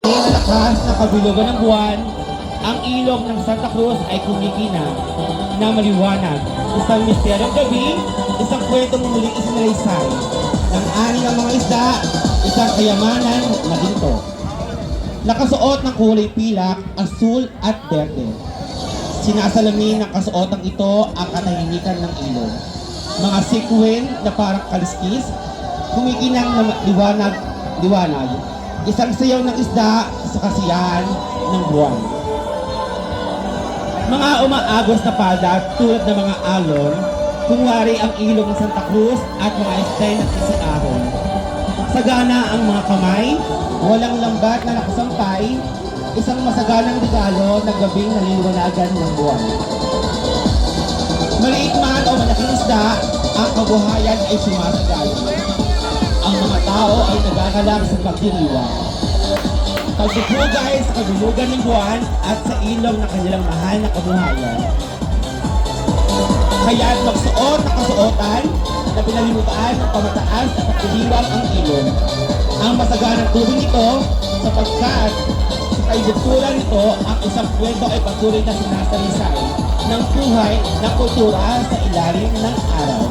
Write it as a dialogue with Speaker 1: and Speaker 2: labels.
Speaker 1: Malakas na kabilugan ng buwan, ang ilog ng Santa Cruz ay kumikinang na maliwanag. Isang misteryong gabi, isang kwentong muling isinalaysay ng ani ng mga isda, isang kayamanan na ginto. Nakasuot ng kulay pilak, asul at berde. Sinasalamin ng kasuotang ito ang katahimikan ng ilog. Mga sequin na parang kaliskis, kumikinang na liwanag. Isang sayaw ng isda sa kasiyahan ng buwan. Mga umaagos na palad tulad ng mga alon, kunwari ang ilog ng Santa Cruz at mga estay ng isang ahon. Sagana ang mga kamay, walang lambat na nakasampay, isang masaganang regalo na gabing naliliwanagan ng buwan. Maliit man o malaking isda, ang kabuhayan ay sumasagay. Ang mga tao ay nagagalak sa pagdiriwang. Pagdupugay sa kabulugan ng buwan at sa ilog ng kanilang mahal na kabuhayan. Kaya't magsuot na kasuotan na pinalimutaan ng pamataas at pagdiriwang ang ilog. Ang masaganang tubig nito sapagkat sa kaibuturan nito ang isang kwento ay patuloy na sinasalisay ng buhay na kultura sa ilalim ng araw.